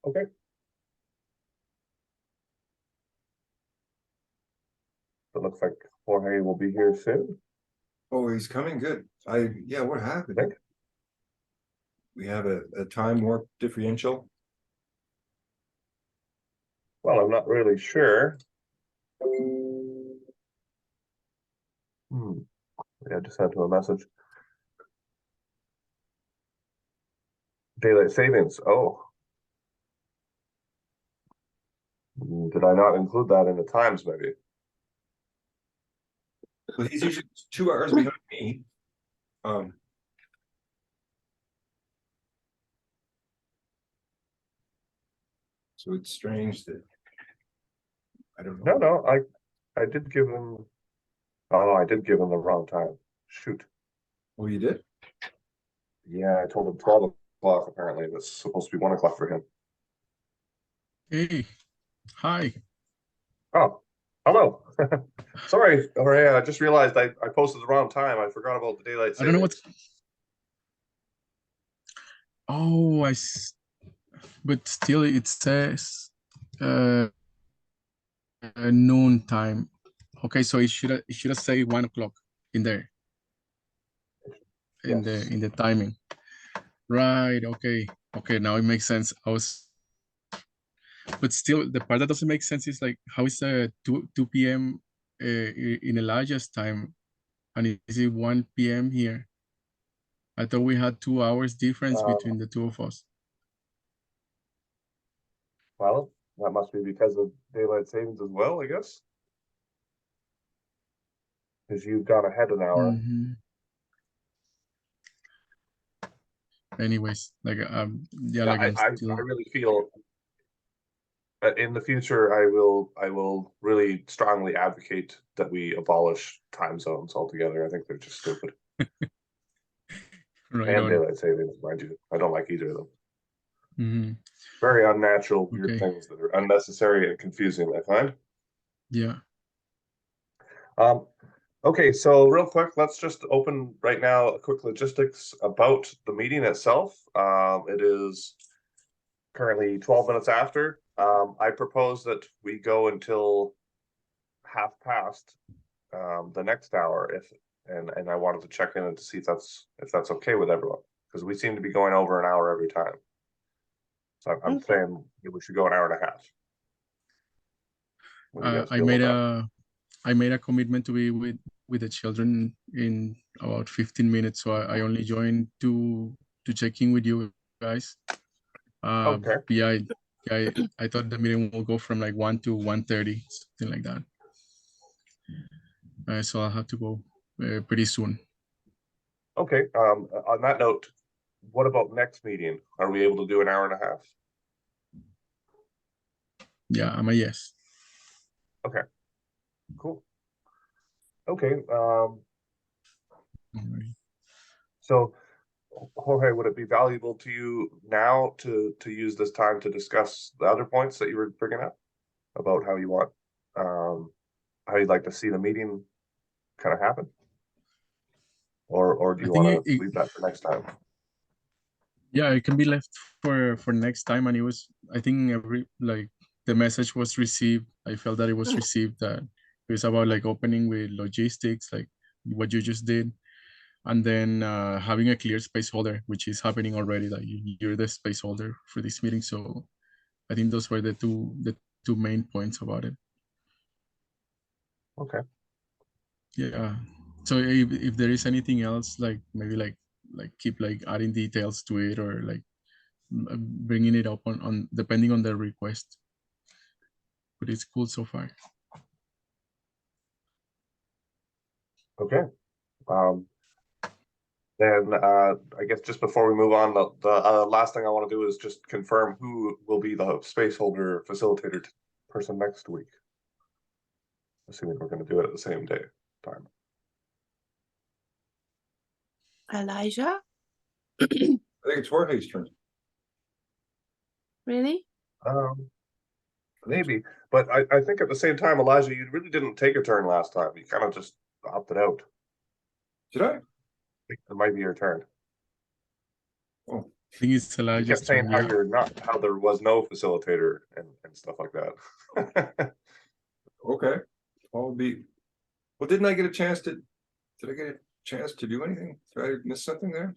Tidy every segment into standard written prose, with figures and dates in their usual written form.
Okay. It looks like Jorge will be here soon. Oh, he's coming. Good. Yeah, what happened? Think. We have a time warp differential. Well, I'm not really sure. Yeah, I just sent him a message. Daylight savings. Oh. Did I not include that in the times, maybe? Well, he's usually 2 hours behind me. So it's strange that I don't know. No, I did give him. Oh, I did give him the wrong time. Shoot. Oh, you did? Yeah, I told him 12 o'clock. Apparently, it's supposed to be 1 o'clock for him. Hey, hi. Oh, hello. Sorry, Jorge, I just realized I posted the wrong time. I forgot about the daylight savings. I don't know what's. Oh, but still it says noon time. Okay, so it should have say 1 o'clock in there. In Yes. the timing. Right, okay. Okay, now it makes sense. But still the part that doesn't make sense is like how is 2 p.m. In Elijah's time and is it 1 p.m. here? I thought we had 2 hours difference between the two of us. Well, that must be because of daylight savings as well, I guess. Because you've gone ahead an hour. Anyways, like yeah, Yeah, like I really feel that in the future I will really strongly advocate that we abolish time zones altogether. I think they're just stupid. right And on. daylight savings, mind you. I don't like either of them. Mhm. Very unnatural, weird Okay. things that are unnecessary and confusing, I find. Yeah. Okay, so real quick, let's just open right now a quick logistics about the meeting itself. It is currently 12 minutes after. I propose that we go until 1/2 past the next hour, and I wanted to check in and to see if that's okay with everyone, because we seem to be going over an hour every time. So I'm saying we should go an hour and a half. What do you guys I feel made about I made a commitment to be with the children in about 15 minutes, so I only joined to check in with you guys. that? Okay. Yeah, I thought the meeting will go from like 1 to 1:30, something like that. So I'll have to go pretty soon. Okay. On that note, what about next meeting? Are we able to do an hour and a half? Yeah, I'm a yes. Okay. Cool. Okay. So, Jorge, would it be valuable to you now to use this time to discuss the other points that you were bringing up about how you want, how you'd like to see the meeting kind of happen, or do I you think want to leave that for next time? yeah, it can be left for next time. And it was, I think the message was received. I felt that it was received, that it was about like opening with logistics, like what you just did, and then having a clear space holder, which is happening already. Like you're the space holder for this meeting. So I think those were the two main points about it. Okay. Yeah. So if there is anything else, like maybe like keep like adding details to it, or like bringing it up on depending on the request. But it's cool so far. Okay. Then I guess just before we move on, the last thing I want to do is just confirm who will be the space holder facilitator person next week. Assuming we're going to do it at the same time. Elijah? I think it's Jorge's turn. Really? Maybe, but I think at the same time, Elijah, you really didn't take a turn last time. You kind of just opted out. Did I? It might be your turn. Oh, I think it's You Elijah's kept saying turn. how Yeah. you're not, how there was no facilitator and stuff like that. Okay, I'll be, well, didn't I get a chance to, did I get a chance to do anything? Did I miss something there?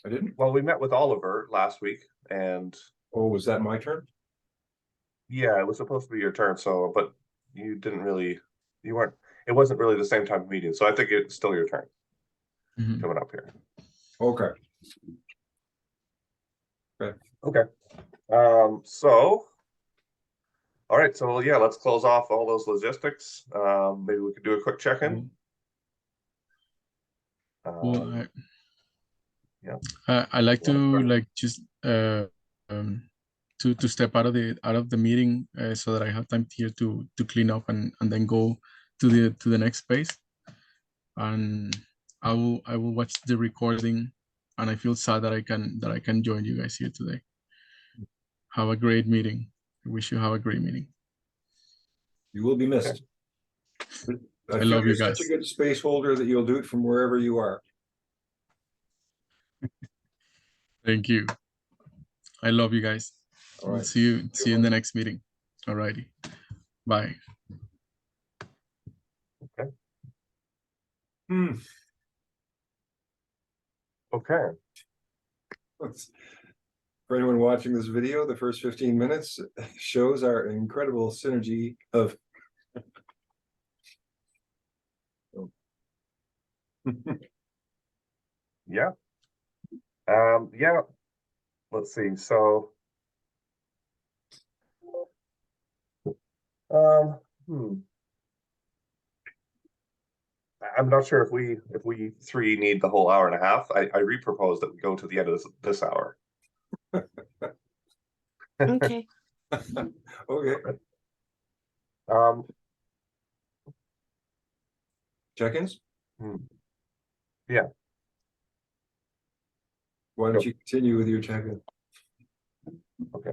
I didn't? Well, we met with Oliver last week, and Oh, was that my turn? yeah, it was supposed to be your turn. So, but you didn't really, you weren't. It wasn't really the same time of meeting. So I think it's still your turn Mhm. coming up here. Okay, Okay. So, all right. So yeah, let's close off all those logistics. Maybe we could do a quick check-in. Well, yeah. I like You wanna to start? like just um to step out of the meeting so that I have time here to clean up and then go to the next space. And I will watch the recording, and I feel sad that I can join you guys here today. Have a great meeting. I wish you have a great meeting. you will be missed. I I feel love you're you such a guys. good space holder that you'll do it from wherever you are. Thank you. I love you guys. All We'll right. see you in the next meeting. Alrighty. Bye. Hmm. Okay. For anyone watching this video, the first 15 minutes shows our incredible synergy of Yeah. Yeah. Let's see. So, hmm. I'm not sure if we three need the whole hour and a half. I repropose that we go to the end of this hour. Okay. okay. Um, Check-ins? hmm. Yeah. Why don't Go. you continue with your check-in? Okay.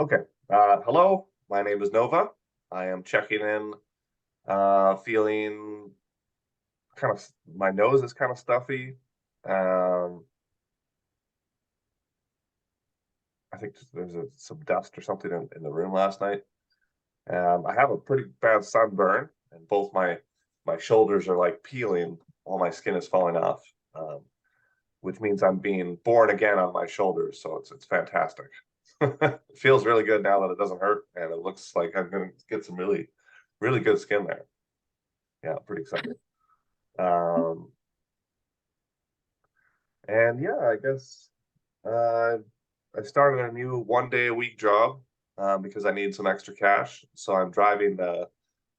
Okay. Hello, my name is Nova. I am checking in, feeling kind of, my nose is kind of stuffy. I think there's some dust or something in the room last night. I have a pretty bad sunburn, and both my shoulders are like peeling. All my skin is falling off, which means I'm being born again on my shoulders. So it's fantastic. It feels really good now that it doesn't hurt, and it looks like I'm going to get some really good skin there. Yeah, pretty excited. And yeah, I guess I started a new 1 day a week job because I need some extra cash. So I'm driving the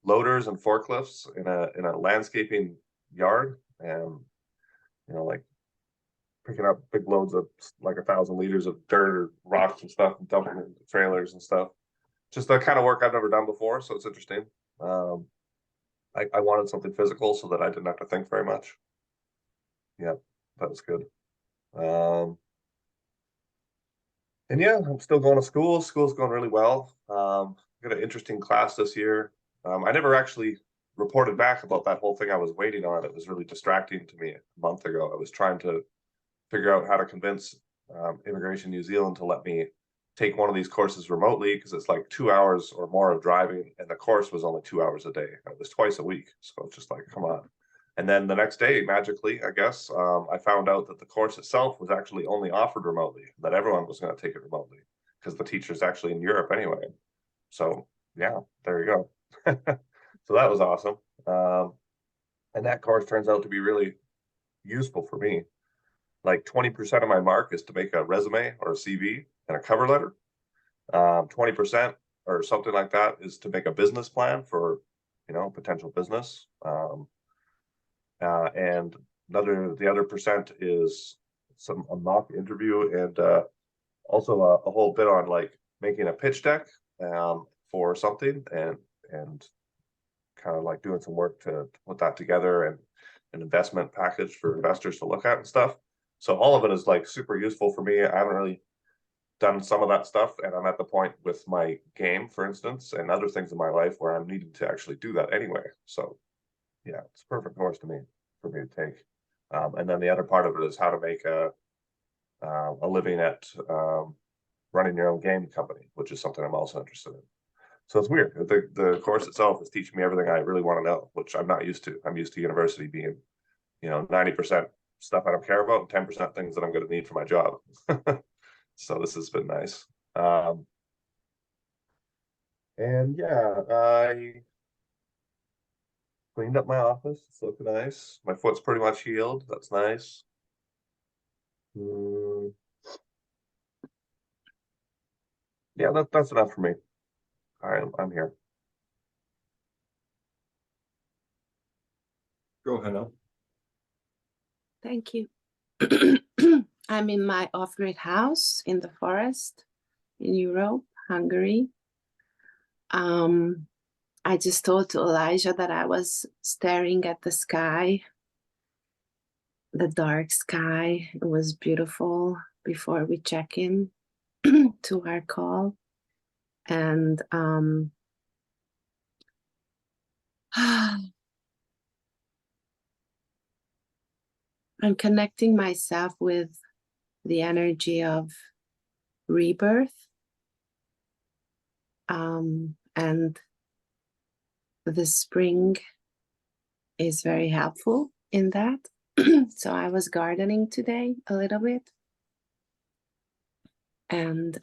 loaders and forklifts in a landscaping yard, and like picking up big loads of like 1,000 liters of dirt or rocks and stuff and dumping it into trailers and stuff. Just the kind of work I've never done before, so it's interesting. I wanted something physical so that I didn't have to think very much. Yeah, that was good. And yeah, I'm still going to school. School's going really well. Got an interesting class this year. I never actually reported back about that whole thing I was waiting on. It was really distracting to me a month ago. I was trying to figure out how to convince Immigration New Zealand to let me take one of these courses remotely, because it's like 2 hours or more of driving, and the course was only 2 hours a day. It was twice a week, so it's just like, come on. And then the next day, magically, I guess, I found out that the course itself was actually only offered remotely, that everyone was going to take it remotely because the teacher's actually in Europe anyway. So yeah, there you go. So that was awesome. And that course turns out to be really useful for me. Like 20% of my mark is to make a resume or a CV and a cover letter. 20% or something like that is to make a business plan for, potential business. And the other percent is a mock interview, and also a whole bit on like making a pitch deck for something, and kind of like doing some work to put that together, and an investment package for investors to look at and stuff. So all of it is like super useful for me. I haven't really done some of that stuff, and I'm at the point with my game, for instance, and other things in my life where I'm needing to actually do that anyway. So yeah, it's a perfect course for me to take. And then the other part of it is how to make a living at running your own game company, which is something I'm also interested in. So it's weird. The course itself is teaching me everything I really want to know, which I'm not used to. I'm used to university being, 90% stuff I don't care about and 10% things that I'm going to need for my job. So this has been nice. And yeah, I cleaned up my office. It's looking nice. My foot's pretty much healed. That's nice. Yeah, that's enough for me. All right, I'm here. Go ahead now. Thank you. I'm in my off-grid house in the forest in Europe, Hungary. I just told to Elijah that I was staring at the sky, the dark sky. It was beautiful before we check in to our call. And I'm connecting myself with the energy of rebirth. And the spring is very helpful in that. So I was gardening today a little bit. And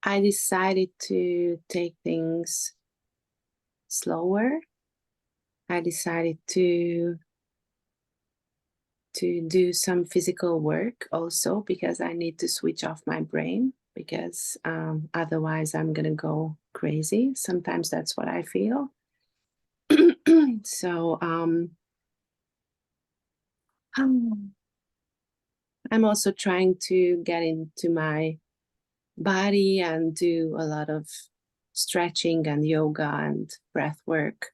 I decided to take things slower. I decided to do some physical work also, because I need to switch off my brain, because otherwise I'm gonna go crazy. Sometimes that's what I feel. So I'm also trying to get into my body and do a lot of stretching and yoga and breath work.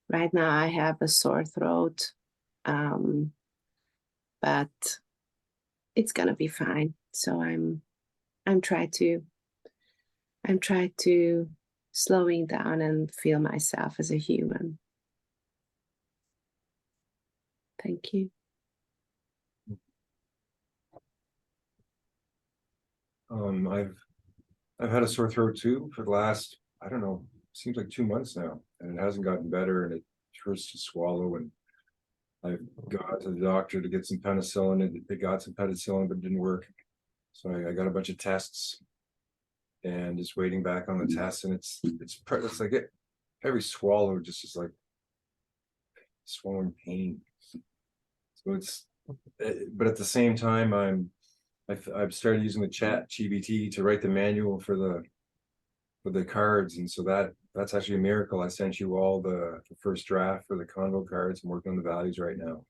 Right now I have a sore throat, but it's gonna be fine. So I'm trying to slowing down and feel myself as a human. Thank you. I've had a sore throat too for the last, I don't know, seems like 2 months now, and it hasn't gotten better, and it hurts to swallow. And I got to the doctor to get some penicillin, and they got some penicillin, but it didn't work. So I got a bunch of tests, and just waiting back on the tests, and it's like every swallow just is like swallowing pain. So it's, but at the same time, I've started using the chat GBT to write the manual for the cards, and so that's actually a miracle. I sent you all the first draft for the convo cards. I'm working on the values right now,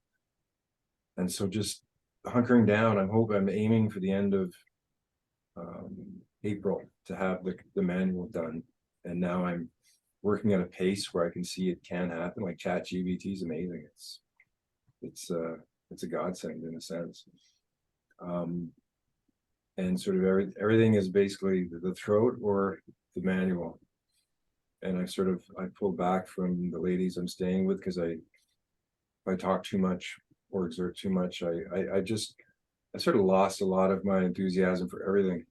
and so just hunkering down. I'm aiming for the end of April to have the manual done, and now I'm working at a pace where I can see it can happen. Like chat GBT is amazing. It's a godsend in a sense. And sort of everything is basically the throat or the manual. And I pulled back from the ladies I'm staying with, because if I talk too much or exert too much, I sort of lost a lot of my enthusiasm for everything.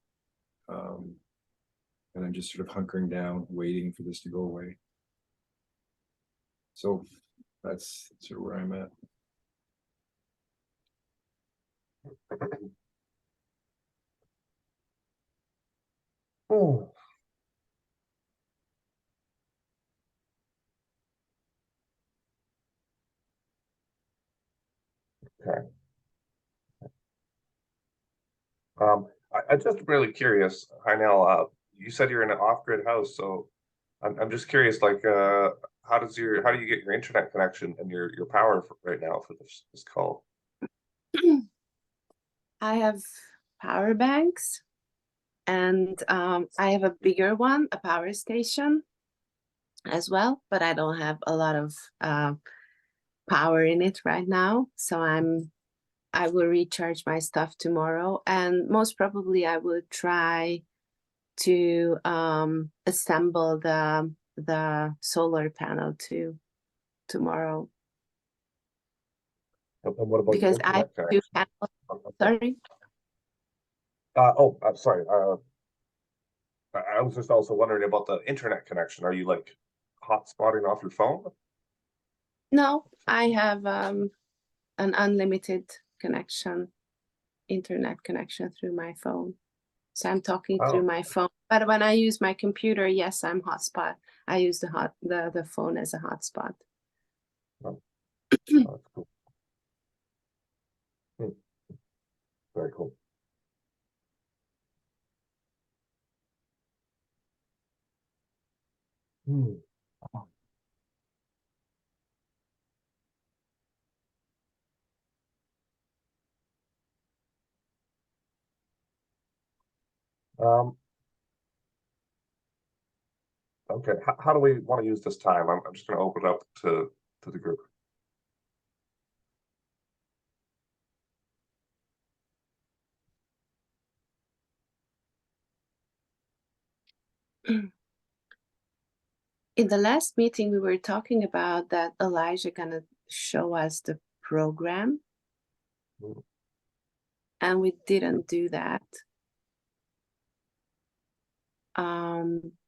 And I'm just sort of hunkering down, waiting for this to go away. So that's sort of where I'm at. Oh. Okay. I'm just really curious, Hajnal, you said you're in an off-grid house, so I'm just curious, like, how do you get your internet connection and your power right now for this call? I have power banks, and I have a bigger one, a power station as well, but I don't have a lot of power in it right now. So I will recharge my stuff tomorrow, and most probably I will try to assemble the the solar panel too tomorrow, And what about because I have internet two connection? panels. Sorry. I'm sorry. I was just also wondering about the internet connection. Are you like hotspotting off your phone? No, I have an unlimited connection, internet connection through my phone. So I'm talking through Oh. my phone. But when I use my computer, yes, I'm hotspot. I use the phone as a hotspot. Oh, that's cool. Very cool. Hmm. Um, okay, how do we want to use this time? I'm just going to open it up to the group. In the last meeting, we were talking about that Elijah gonna show us the program, Mm. and we didn't do that.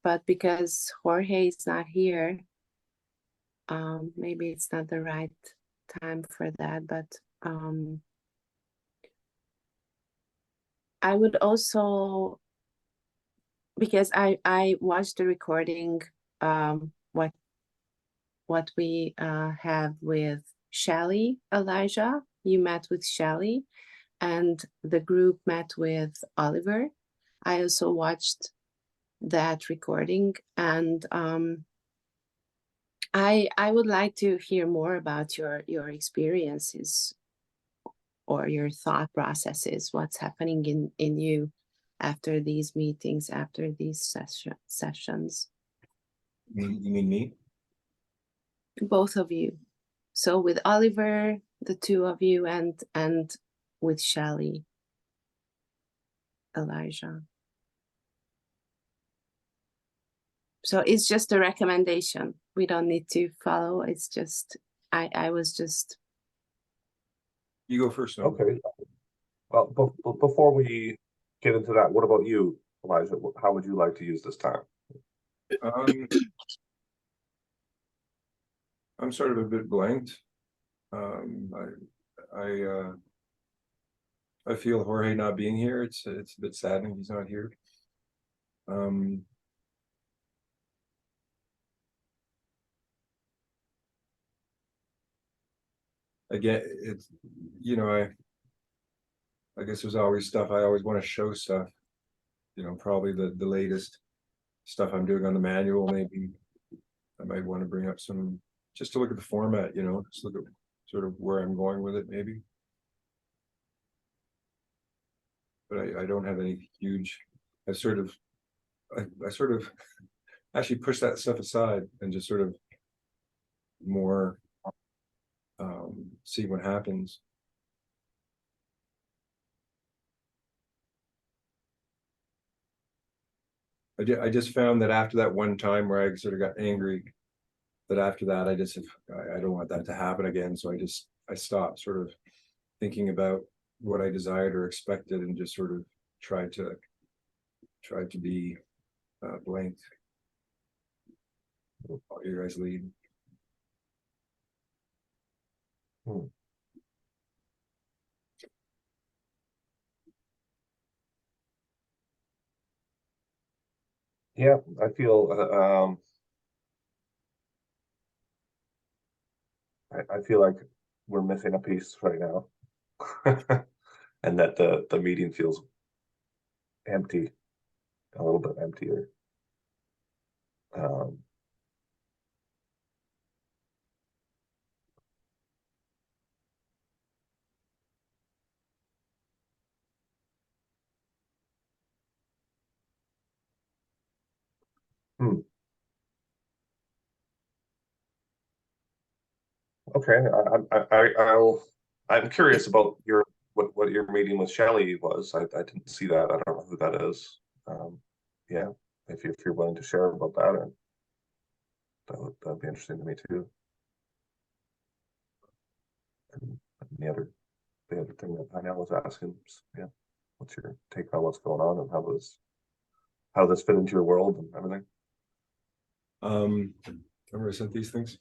But because Jorge is not here, maybe it's not the right time for that. But I would also, because I watched the recording, what we have with Shelly, Elijah. You met with Shelly, and the group met with Oliver. I also watched that recording, and I would like to hear more about your experiences or your thought processes. What's happening in you after these meetings, after these sessions? You mean me? Both of you. So with Oliver, the two of you, and with Shelly, Elijah. So it's just a recommendation. We don't need to follow. It's just, I was just. You go first. Noah. Okay. Well, before we get into that, what about you, Elijah? How would you like to use this time? I'm sort of a bit blanked. I feel Jorge not being here. It's a bit saddening he's not here. Again, it's, I guess there's always stuff. I always want to show stuff. Probably the latest stuff I'm doing on the manual. Maybe I might want to bring up some, just to look at the format, just look at sort of where I'm going with it, maybe. But I don't have any huge, I sort of actually push that stuff aside and just sort of more see what happens. I just found that after that one time where I sort of got angry, that after that I don't want that to happen again. So I stopped sort of thinking about what I desired or expected and just sort of tried to be blanked. All you guys lead. Yeah, I feel I feel like we're missing a piece right now, and that the meeting feels empty, a little bit emptier. Um, hmm. Okay, I'm curious about what your meeting with Shelley was. I didn't see that. I don't know who that is. Yeah, if you're willing to share about that. That'd be interesting to me too. And the other thing that Hajnal was asking, yeah, what's your take on what's going on and how this fit into your world and everything? Remember I sent these things?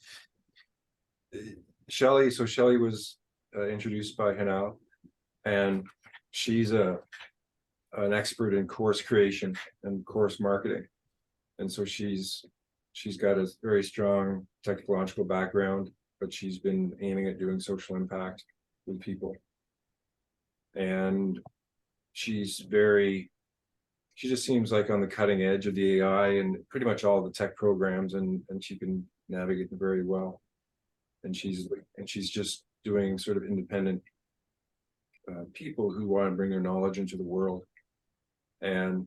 Shelley was introduced by Hajnal, and she's an expert in course creation and course marketing. And so she's got a very strong technological background, but she's been aiming at doing social impact with people. And she just seems like on the cutting edge of the AI and pretty much all the tech programs, and she can navigate them very well. And she's just doing sort of independent people who want to bring their knowledge into the world. And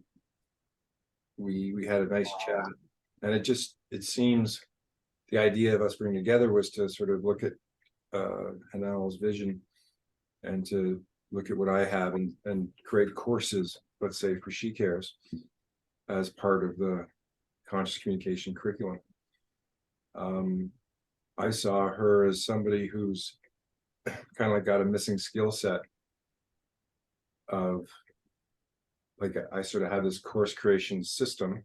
we had a nice chat, and it seems the idea of us bringing together was to sort of look at Hajnal's vision and to look at what I have and create courses, let's say, for She Cares as part of the conscious communication curriculum. I saw her as somebody who's kind of like got a missing skill set of, like, I sort of have this course creation system,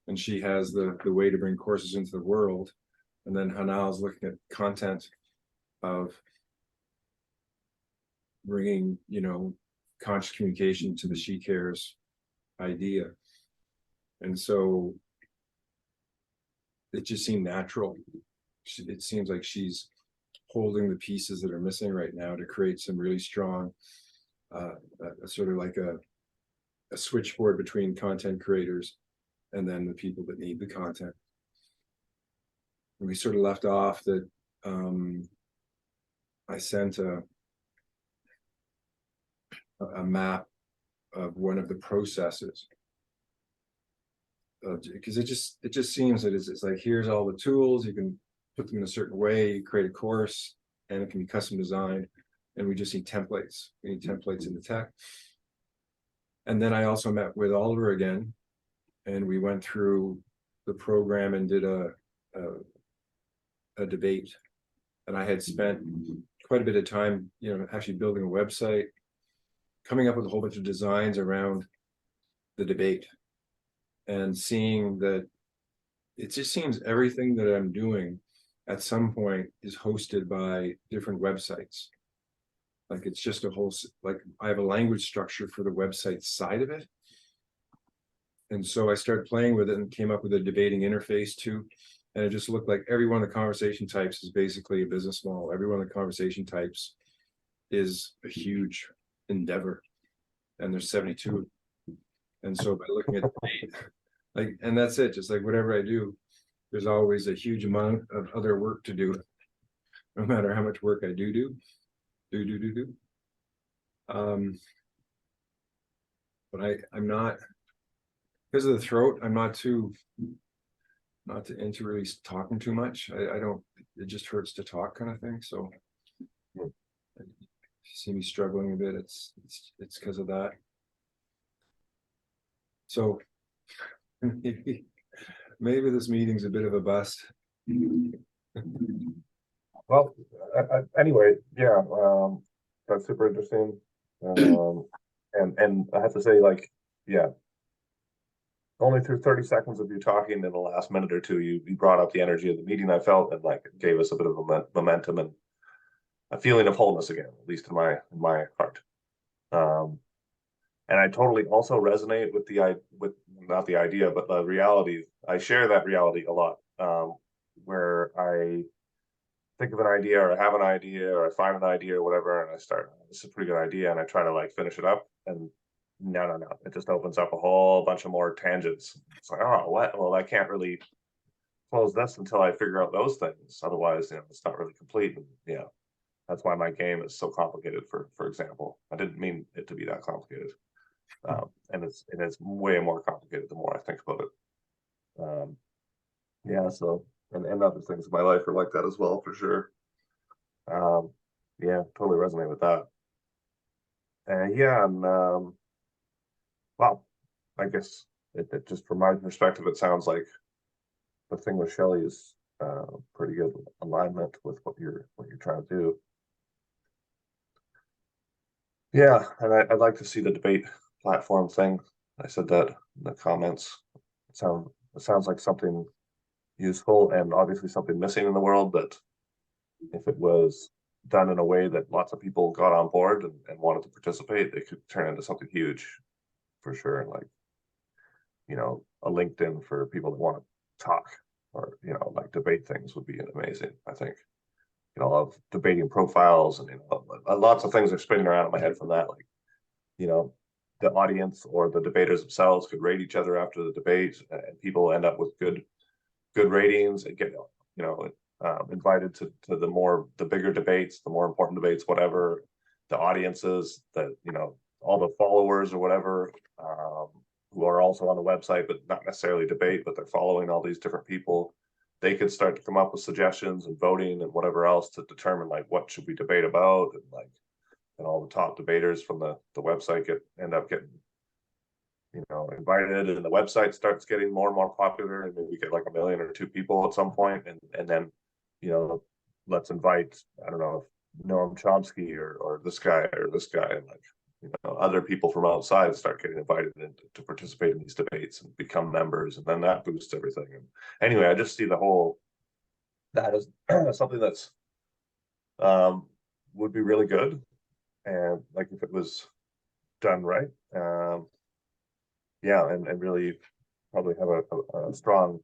and she has the way to bring courses into the world. And then Hajnal's looking at content of bringing, conscious communication to the She Cares idea. And so it just seemed natural. It seems like she's holding the pieces that are missing right now to create some really strong, sort of like a switchboard between content creators and then the people that need the content. And we sort of left off that I sent a map of one of the processes, because it just seems that it's like, here's all the tools, you can put them in a certain way, you create a course, and it can be custom designed, and we just need templates. We need templates in the tech. And then I also met with Oliver again, and we went through the program and did a debate. And I had spent quite a bit of time, actually building a website, coming up with a whole bunch of designs around the debate, and seeing that it just seems everything that I'm doing at some point is hosted by different websites. Like, it's just a whole, like, I have a language structure for the website side of it. And so I started playing with it and came up with a debating interface too. And it just looked like every one of the conversation types is basically a business model. Every one of the conversation types is a huge endeavor. And there's 72. And so by looking at debate, like, and that's it, just like whatever I do, there's always a huge amount of other work to do, no matter how much work I do. But I'm not, because of the throat, I'm not into really talking too much. I don't, it just hurts to talk, kind of thing. So if you see me struggling a bit, it's because of that. So maybe this meeting's a bit of a bust. Well, anyway, yeah, that's super interesting. And I have to say, like, yeah, only through 30 seconds of you talking in the last minute or two, you brought up the energy of the meeting, I felt, and like it gave us a bit of a momentum and a feeling of wholeness again, at least in my heart. And I totally also resonate with with not the idea, but the reality. I share that reality a lot, where I think of an idea, or I have an idea, or I find an idea or whatever, and I start, this is a pretty good idea, and I try to like finish it up, and no, it just opens up a whole bunch of more tangents. It's like, oh, what? Well, I can't really close this until I figure out those things. Otherwise, it's not really complete. And yeah, that's why my game is so complicated. For example, I didn't mean it to be that complicated, and it's way more complicated the more I think about it. Yeah, so and other things in my life are like that as well, for sure. Yeah, totally resonate with that. Yeah, and well, I guess it just from my perspective, it sounds like the thing with Shelley is pretty good alignment with what you're trying to do. Yeah, and I'd like to see the debate platform thing. I said that in the comments. It sounds like something useful and obviously something missing in the world, that if it was done in a way that lots of people got on board and wanted to participate, it could turn into something huge for sure. Like, you know, a LinkedIn for people that want to talk, or, you know, like debate things would be amazing, I think. You know, of debating profiles, and, you know, lots of things are spinning around in my head from that. Like, you know, the audience or the debaters themselves could rate each other after the debate, and people end up with good ratings and get, you know, invited to the bigger debates, the more important debates, whatever. The audiences that, you know, all the followers or whatever, who are also on the website but not necessarily debate, but they're following all these different people, they could start to come up with suggestions and voting and whatever else to determine like what should we debate about, and like, and all the top debaters from the website end up getting, you know, invited, and the website starts getting more and more popular, and maybe get like 1 million or 2 people at some point, and then, you know, let's invite, I don't know, Noam Chomsky or this guy, and like, you know, other people from outside start getting invited in to participate in these debates and become members, and then that boosts everything. And anyway, I just see the whole, that is something that's would be really good, and like if it was done right, yeah, and really probably have a strong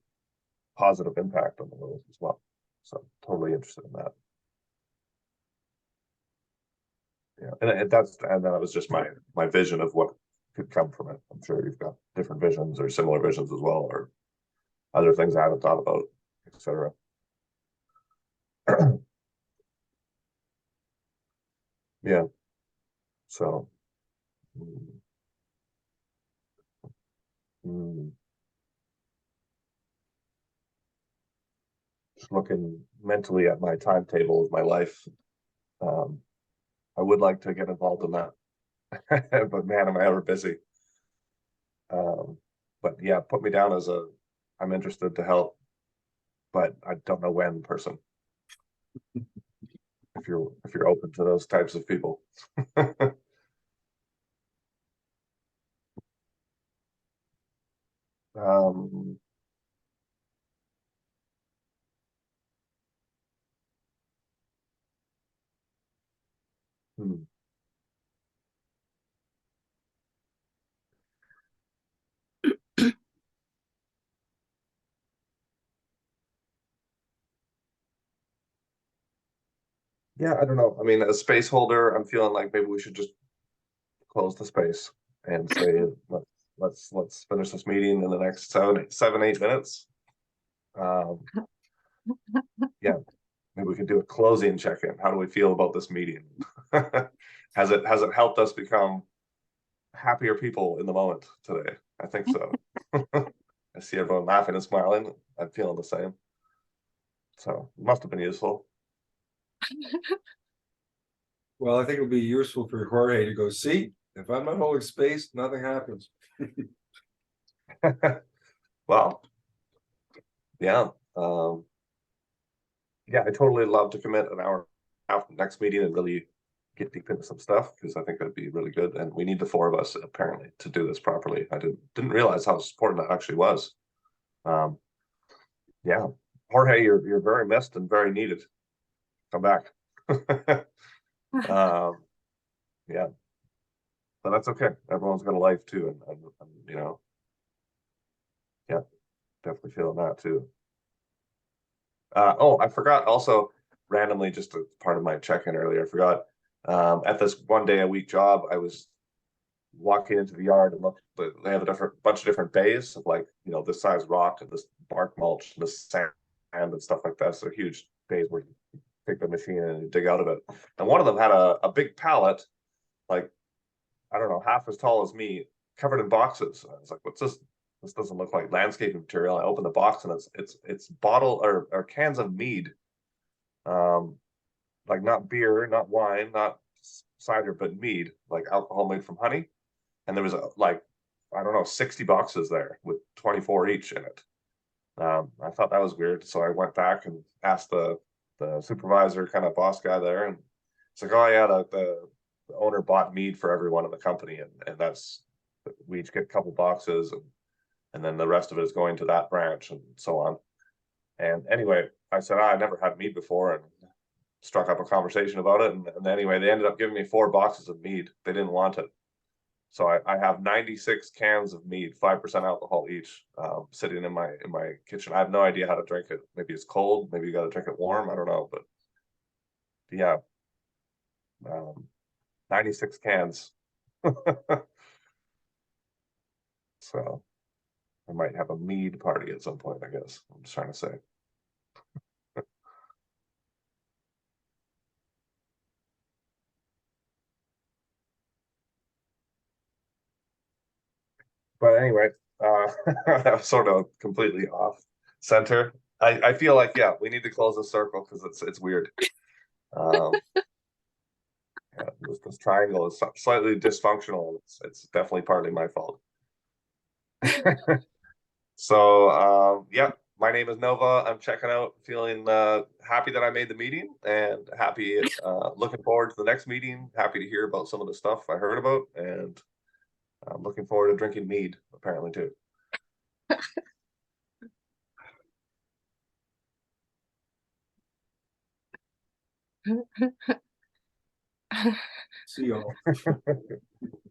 positive impact on the world as well. So totally interested in that. Yeah, and that was just my vision of what could come from it. I'm sure you've got different visions or similar visions as well, or other things I haven't thought about, etc. Yeah. So. Just looking mentally at my timetable of my life, I would like to get involved in that, but man, am I ever busy. But yeah, put me down as I'm interested to help, but I don't know when person. If you're open to those types of people. um, hmm. Yeah, I don't know. I mean, as space holder, I'm feeling like maybe we should just close the space and say, let's finish this meeting in the next 8 minutes. Yeah, maybe we could do a closing check-in. How do we feel about this meeting? Has it helped us become happier people in the moment today? I think so. I see everyone laughing and smiling. I'm feeling the same. So it must have been useful. Well, I think it'll be useful for Jorge to go, see, if I'm not holding space, nothing happens. Well, yeah. Yeah, I totally love to commit an hour after the next meeting and really get deep into some stuff, because I think that'd be really good. And we need the 4 of us apparently to do this properly. I didn't realize how important that actually was. Yeah, Jorge, you're very missed and very needed. Come back. Yeah, but that's okay. Everyone's got a life too, and you know, yeah, definitely feeling that too. Oh, I forgot also randomly, just a part of my check-in earlier, I forgot, at this 1 day a week job, I was walking into the yard and looked, they have a bunch of different bays of, like, you know, this size rock and this bark mulch and this sand and stuff like that. So huge bays where you take the machine and you dig out of it. And one of them had a big pallet, like, I don't know, half as tall as me, covered in boxes. I was like, what's this? This doesn't look like landscaping material. I opened the box and it's bottle or cans of mead. Like not beer, not wine, not cider, but mead, like alcohol made from honey. And there was like, I don't know, 60 boxes there with 24 each in it. I thought that was weird, so I went back and asked the supervisor, kind of boss guy there, and it's like, oh yeah, the owner bought mead for everyone in the company, and that's, we each get a couple boxes, and then the rest of it is going to that branch and so on. And anyway, I said, I never had mead before, and struck up a conversation about it. And anyway, they ended up giving me 4 boxes of mead. They didn't want it. So I have 96 cans of mead, 5% alcohol each, sitting in my kitchen. I have no idea how to drink it. Maybe it's cold. Maybe you got to drink it warm. I don't know, but yeah, 96 cans. So I might have a mead party at some point, I guess. I'm just trying to say. But anyway, that was sort of completely off center. I feel like, yeah, we need to close the circle because it's weird. Yeah, this triangle is slightly dysfunctional. It's definitely partly my fault. So yeah, my name is Nova. I'm checking out, feeling happy that I made the meeting, and happy looking forward to the next meeting. Happy to hear about some of the stuff I heard about, and I'm looking forward to drinking mead apparently too. See y'all.